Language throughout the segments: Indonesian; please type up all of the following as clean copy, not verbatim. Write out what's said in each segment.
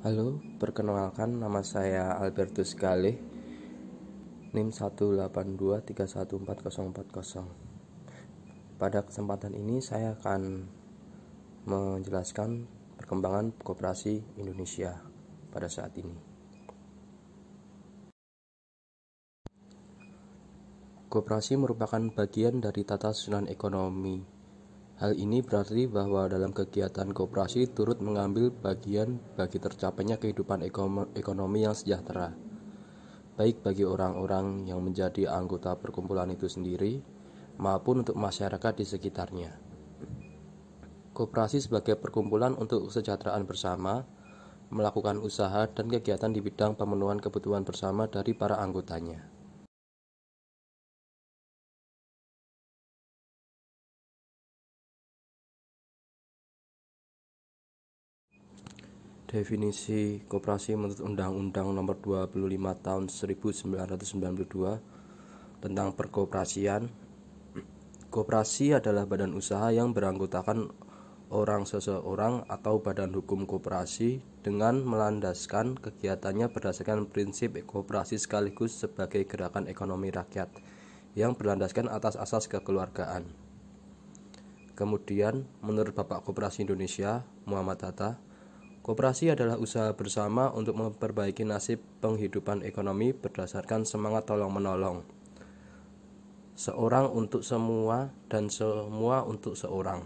Halo, perkenalkan nama saya Albertus Galih, NIM 182314040. Pada kesempatan ini saya akan menjelaskan perkembangan koperasi Indonesia pada saat ini. Koperasi merupakan bagian dari tata susunan ekonomi. Hal ini berarti bahwa dalam kegiatan koperasi turut mengambil bagian bagi tercapainya kehidupan ekonomi yang sejahtera, baik bagi orang-orang yang menjadi anggota perkumpulan itu sendiri maupun untuk masyarakat di sekitarnya. Koperasi sebagai perkumpulan untuk kesejahteraan bersama melakukan usaha dan kegiatan di bidang pemenuhan kebutuhan bersama dari para anggotanya. Definisi koperasi menurut Undang-Undang Nomor 25 Tahun 1992 tentang perkoperasian. Koperasi adalah badan usaha yang beranggotakan orang seseorang atau badan hukum koperasi dengan melandaskan kegiatannya berdasarkan prinsip koperasi sekaligus sebagai gerakan ekonomi rakyat yang berlandaskan atas asas kekeluargaan. Kemudian, menurut Bapak Koperasi Indonesia, Muhammad Hatta, koperasi adalah usaha bersama untuk memperbaiki nasib penghidupan ekonomi berdasarkan semangat tolong-menolong. Seorang untuk semua dan semua untuk seorang.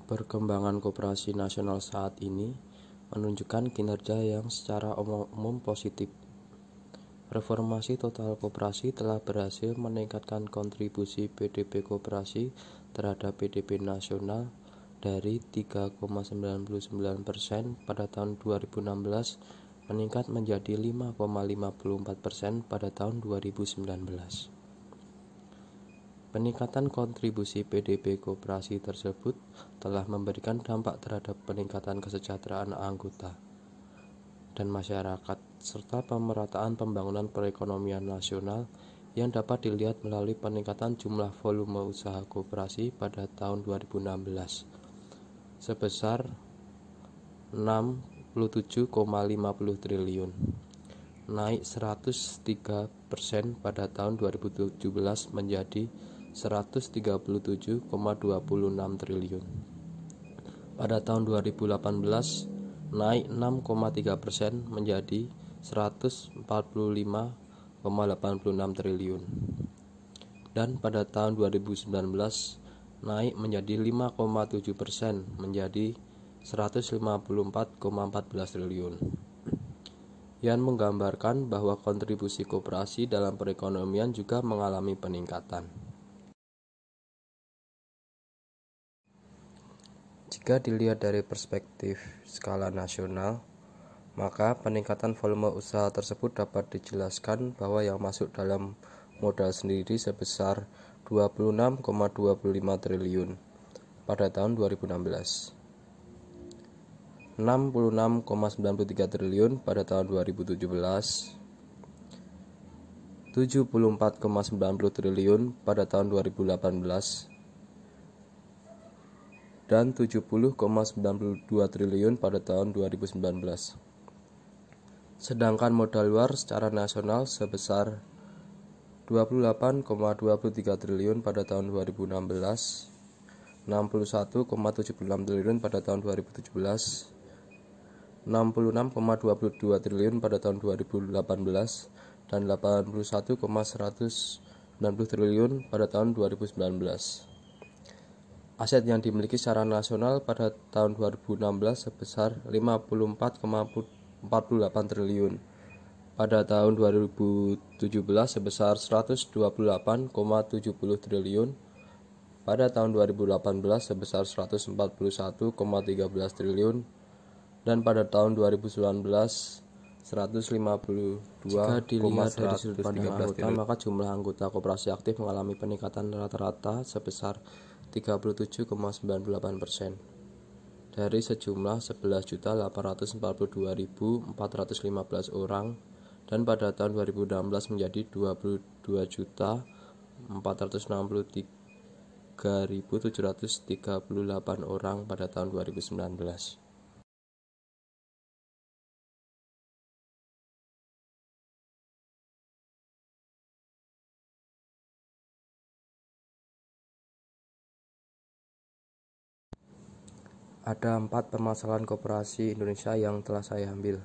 Perkembangan koperasi nasional saat ini menunjukkan kinerja yang secara umum positif. Reformasi total koperasi telah berhasil meningkatkan kontribusi PDB koperasi terhadap PDB nasional dari 3,99% pada tahun 2016 meningkat menjadi 5,54% pada tahun 2019. Peningkatan kontribusi PDB koperasi tersebut telah memberikan dampak terhadap peningkatan kesejahteraan anggota dan masyarakat serta pemerataan pembangunan perekonomian nasional yang dapat dilihat melalui peningkatan jumlah volume usaha koperasi pada tahun 2016 sebesar 67,50 triliun, naik 103% pada tahun 2017 menjadi 137,26 triliun. Pada tahun 2018 naik 6,3% menjadi 145,86 triliun. Dan pada tahun 2019 naik menjadi 5,7% menjadi 154,14 triliun. Yang menggambarkan bahwa kontribusi koperasi dalam perekonomian juga mengalami peningkatan. Jika dilihat dari perspektif skala nasional, maka peningkatan volume usaha tersebut dapat dijelaskan bahwa yang masuk dalam modal sendiri sebesar 26,25 triliun pada tahun 2016, 66,93 triliun pada tahun 2017, 74,90 triliun pada tahun 2018, dan 70,92 triliun pada tahun 2019. Sedangkan modal luar secara nasional sebesar 28,23 triliun pada tahun 2016, 61,76 triliun pada tahun 2017, 66,22 triliun pada tahun 2018, dan 81,190 triliun pada tahun 2019. Aset yang dimiliki secara nasional pada tahun 2016 sebesar 54,48 triliun. Pada tahun 2017 sebesar 128,70 triliun. Pada tahun 2018 sebesar 141,13 triliun. Dan pada tahun 2019 152,113 Jika dilihat dari sudut triliun. pandang anggota, maka jumlah anggota koperasi aktif mengalami peningkatan rata-rata sebesar 37,98% dari sejumlah 11.842.415 orang, dan pada tahun 2016 menjadi 22.463.000 3.738 orang pada tahun 2019. Ada 4 permasalahan koperasi Indonesia yang telah saya ambil.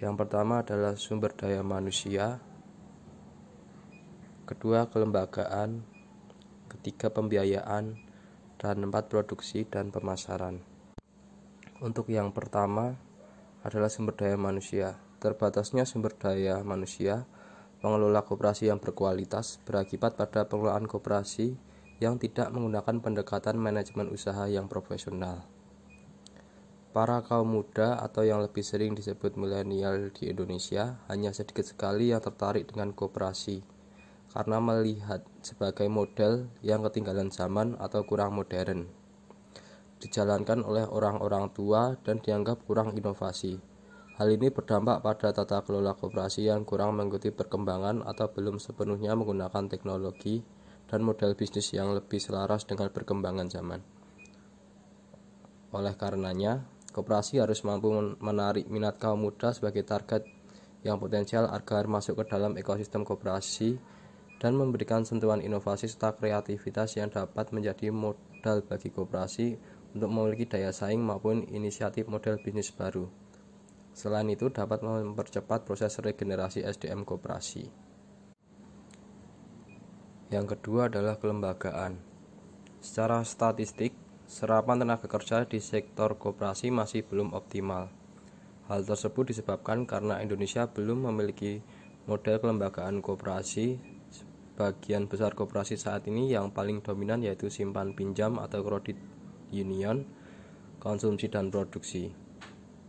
Yang pertama adalah sumber daya manusia, kedua kelembagaan, ketiga pembiayaan, dan 4 produksi dan pemasaran. Untuk yang pertama adalah sumber daya manusia. Terbatasnya sumber daya manusia, pengelola koperasi yang berkualitas berakibat pada pengelolaan koperasi yang tidak menggunakan pendekatan manajemen usaha yang profesional. Para kaum muda atau yang lebih sering disebut milenial di Indonesia hanya sedikit sekali yang tertarik dengan koperasi karena melihat sebagai model yang ketinggalan zaman atau kurang modern, dijalankan oleh orang-orang tua dan dianggap kurang inovasi. Hal ini berdampak pada tata kelola koperasi yang kurang mengikuti perkembangan atau belum sepenuhnya menggunakan teknologi dan model bisnis yang lebih selaras dengan perkembangan zaman. Oleh karenanya, koperasi harus mampu menarik minat kaum muda sebagai target yang potensial agar masuk ke dalam ekosistem koperasi dan memberikan sentuhan inovasi serta kreativitas yang dapat menjadi modal bagi koperasi untuk memiliki daya saing maupun inisiatif model bisnis baru. Selain itu, dapat mempercepat proses regenerasi SDM koperasi. Yang kedua adalah kelembagaan. Secara statistik, serapan tenaga kerja di sektor koperasi masih belum optimal. Hal tersebut disebabkan karena Indonesia belum memiliki model kelembagaan koperasi. Sebagian besar koperasi saat ini yang paling dominan yaitu simpan pinjam atau kredit union, konsumsi dan produksi.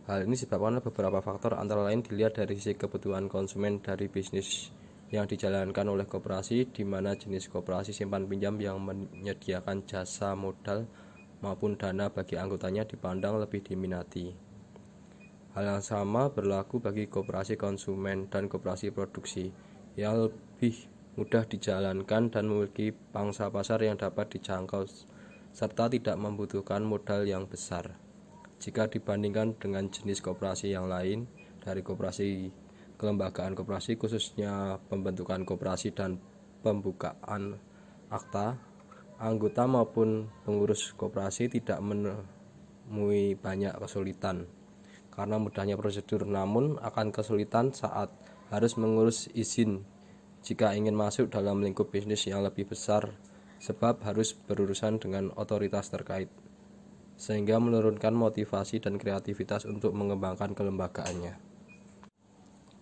Hal ini disebabkan oleh beberapa faktor, antara lain dilihat dari sisi kebutuhan konsumen dari bisnis yang dijalankan oleh koperasi, di mana jenis koperasi simpan pinjam yang menyediakan jasa modal maupun dana bagi anggotanya dipandang lebih diminati. Hal yang sama berlaku bagi koperasi konsumen dan koperasi produksi yang lebih mudah dijalankan dan memiliki pangsa pasar yang dapat dijangkau serta tidak membutuhkan modal yang besar jika dibandingkan dengan jenis koperasi yang lain. Dari koperasi kelembagaan koperasi, khususnya pembentukan koperasi dan pembukaan akta, anggota maupun pengurus koperasi tidak menemui banyak kesulitan karena mudahnya prosedur, namun akan kesulitan saat harus mengurus izin jika ingin masuk dalam lingkup bisnis yang lebih besar, sebab harus berurusan dengan otoritas terkait, sehingga menurunkan motivasi dan kreativitas untuk mengembangkan kelembagaannya.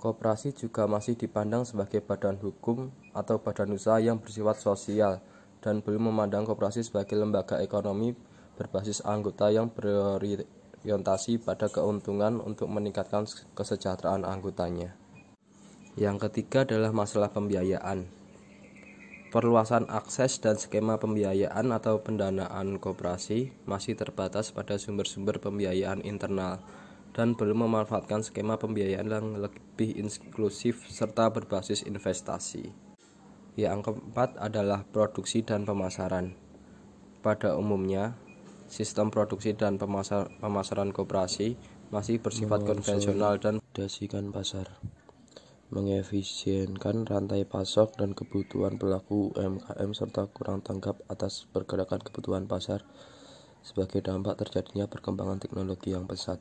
Koperasi juga masih dipandang sebagai badan hukum atau badan usaha yang bersifat sosial dan belum memandang koperasi sebagai lembaga ekonomi berbasis anggota yang berorientasi pada keuntungan untuk meningkatkan kesejahteraan anggotanya. Yang ketiga adalah masalah pembiayaan. Perluasan akses dan skema pembiayaan atau pendanaan koperasi masih terbatas pada sumber-sumber pembiayaan internal dan belum memanfaatkan skema pembiayaan yang lebih inklusif serta berbasis investasi. Yang keempat adalah produksi dan pemasaran. Pada umumnya, sistem produksi dan pemasaran koperasi masih bersifat konvensional dan mendasarkan pasar, mengefisienkan rantai pasok dan kebutuhan pelaku UMKM serta kurang tanggap atas pergerakan kebutuhan pasar sebagai dampak terjadinya perkembangan teknologi yang pesat.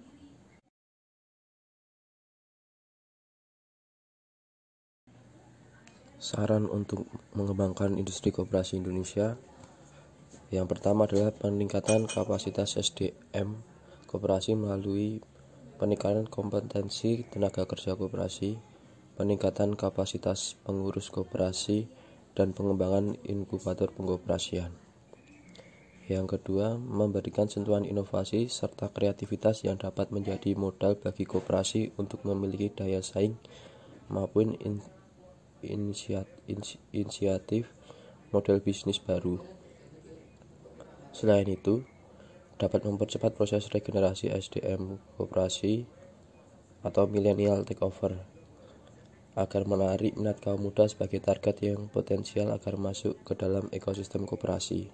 Saran untuk mengembangkan industri koperasi Indonesia. Yang pertama adalah peningkatan kapasitas SDM koperasi melalui peningkatan kompetensi tenaga kerja koperasi, peningkatan kapasitas pengurus koperasi, dan pengembangan inkubator pengkoperasian. Yang kedua, memberikan sentuhan inovasi serta kreativitas yang dapat menjadi modal bagi koperasi untuk memiliki daya saing maupun inisiatif model bisnis baru. Selain itu, dapat mempercepat proses regenerasi SDM koperasi atau millennial takeover agar menarik minat kaum muda sebagai target yang potensial agar masuk ke dalam ekosistem koperasi.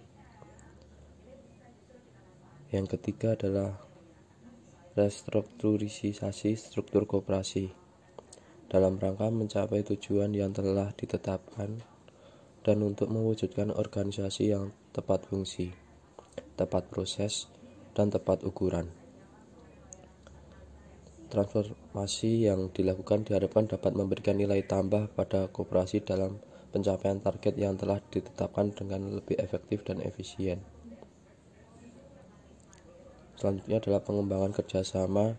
Yang ketiga adalah restrukturisasi struktur koperasi dalam rangka mencapai tujuan yang telah ditetapkan dan untuk mewujudkan organisasi yang tepat fungsi, tepat proses, dan tepat ukuran. Transformasi yang dilakukan diharapkan dapat memberikan nilai tambah pada koperasi dalam pencapaian target yang telah ditetapkan dengan lebih efektif dan efisien. Selanjutnya adalah pengembangan kerjasama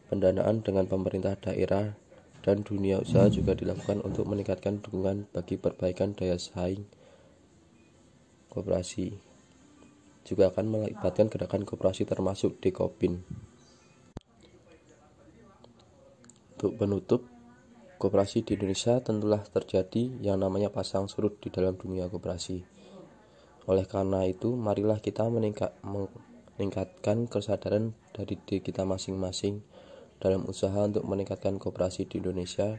pendanaan dengan pemerintah daerah dan dunia usaha juga dilakukan untuk meningkatkan dukungan bagi perbaikan daya saing koperasi. Juga akan melibatkan gerakan koperasi termasuk Dekopin. Untuk penutup, koperasi di Indonesia tentulah terjadi yang namanya pasang surut di dalam dunia koperasi. Oleh karena itu, marilah kita meningkatkan kesadaran dari diri kita masing-masing dalam usaha untuk meningkatkan koperasi di Indonesia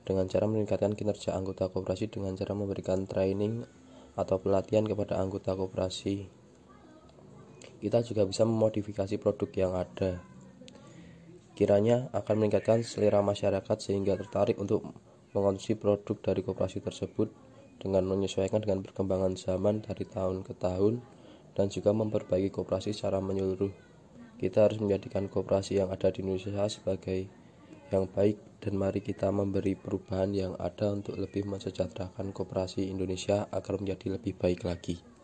dengan cara meningkatkan kinerja anggota koperasi dengan cara memberikan training atau pelatihan kepada anggota koperasi. Kita juga bisa memodifikasi produk yang ada. Kiranya akan meningkatkan selera masyarakat sehingga tertarik untuk mengonsumsi produk dari koperasi tersebut dengan menyesuaikan dengan perkembangan zaman dari tahun ke tahun dan juga memperbaiki koperasi secara menyeluruh. Kita harus menjadikan koperasi yang ada di Indonesia sebagai yang baik dan mari kita memberi perubahan yang ada untuk lebih mensejahterakan koperasi Indonesia agar menjadi lebih baik lagi.